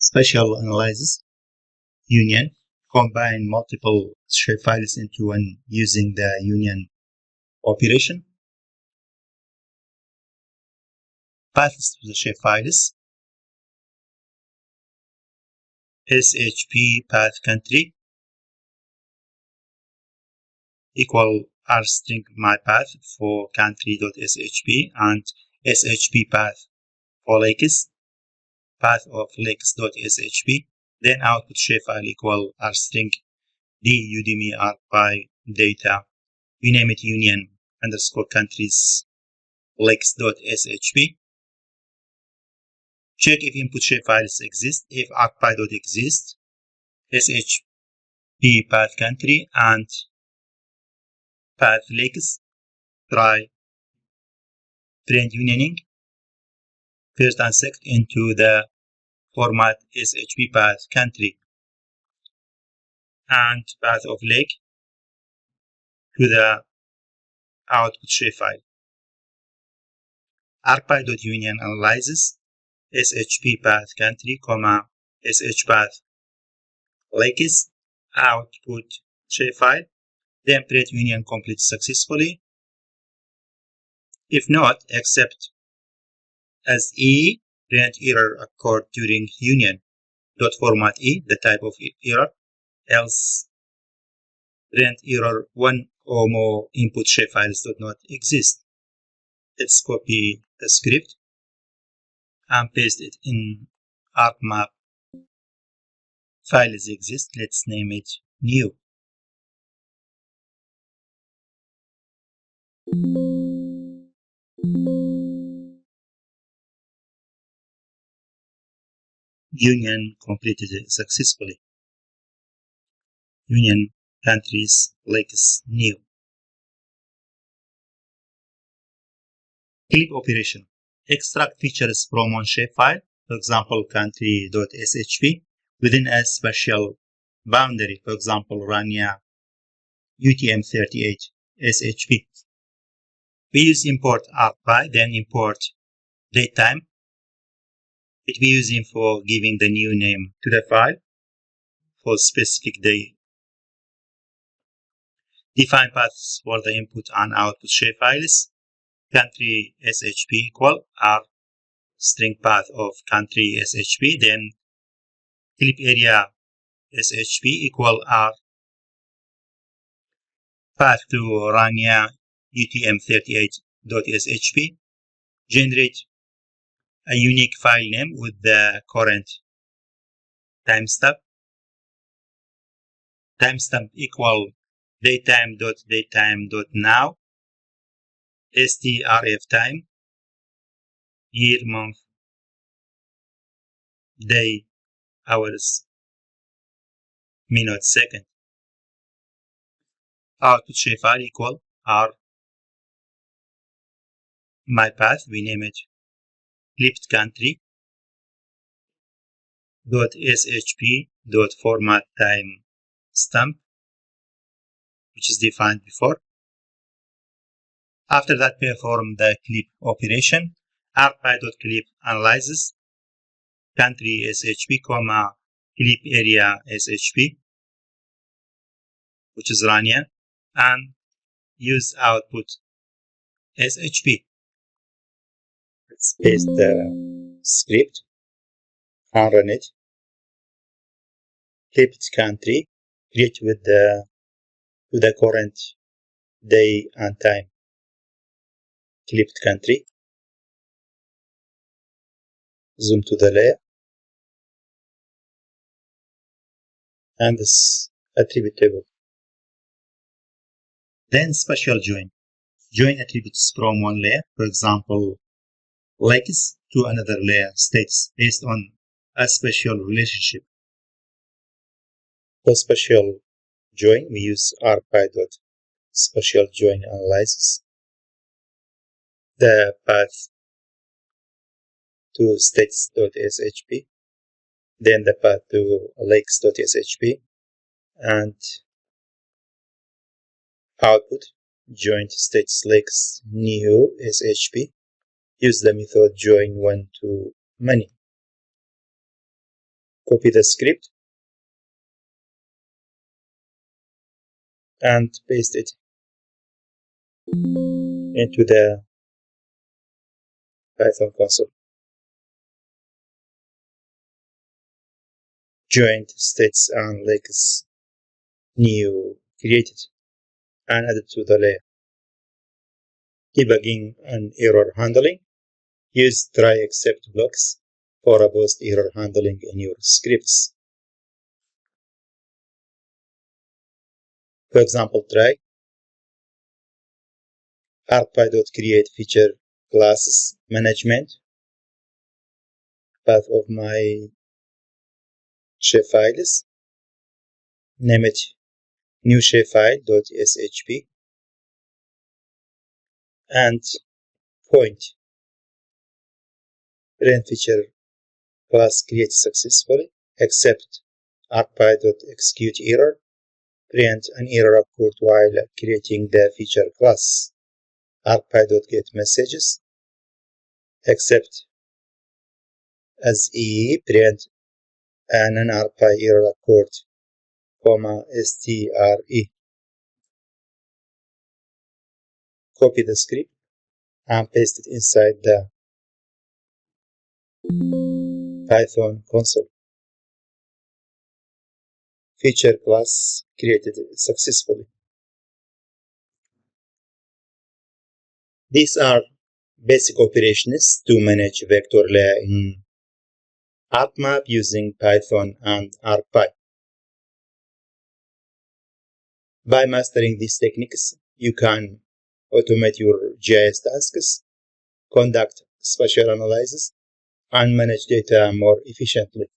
Spatial analysis, union, combine multiple shapefiles into one using the union operation. Paths to the shapefiles. SHP path country equal rstring my path for country.shp and SHP path for lakes, path of lakes.shp. Then output shapefile equal rstring Udemy ArcPy data. We name it union underscore countries lakes.shp. Check if input shapefiles exist. If ArcPy.exist, SHP path country and path lakes, try print unioning first and second into the format SHP path country and path of lake to the output shapefile. ArcPy.union analyzes SHP path country, SH path lakes output shapefile. Then print union complete successfully. If not, accept as E, print error occurred during union. Dot format E, the type of error, else print error one or more input shapefiles do not exist. Let's copy the script and paste it in ArcMap. Files exist, let's name it new. Union completed successfully. Union countries lakes new. Clip operation. Extract features from one shapefile, for example country.shp, within a spatial boundary, for example Rania UTM38 SHP. We use import ArcPy, then import datetime. It we using for giving the new name to the file for specific day. Define paths for the input and output shapefiles. Country SHP equal r string path of country SHP, then clip area SHP equal r path to Rania UTM38.shp. Generate a unique file name with the current timestamp. Timestamp equal datetime.datetime.now. strf time, year, month, day, hours, minute, second. Output shapefile equal r my path, we name it clipped country .shp .format time stamp, which is defined before. After that, perform the clip operation. ArcPy.clip analyzes country SHP, clip area SHP, which is Rania, and use output SHP. Let's paste the script and run it. Clipped country, create with the current day and time. Clipped country. Zoom to the layer. And this attribute table. Then spatial join. Join attributes from one layer, for example, lakes, to another layer, states, based on a spatial relationship. For spatial join, we use ArcPy.spatial join analysis. The path to states.shp, then the path to lakes.shp, and output join states lakes new shp. Use the method join one to many. Copy the script and paste it into the Python console. Joined states and links new created and added to the layer. Debugging and error handling. Use try except blocks for robust error handling in your scripts. For example, try ArcPy.create feature classes management. Path of my Shapefiles. Name it new shapefile.shp and point print feature class created successfully except ArcPy.execute error. Print an error occurred while creating the feature class. ArcPy.get messages except as print an ArcPy error occurred, STRE. Copy the script and paste it inside the Python console. Feature class created successfully. These are basic operations to manage vector layer in ArcMap using Python and ArcPy. By mastering these techniques, you can automate your GIS tasks, conduct spatial analysis, and manage data more efficiently.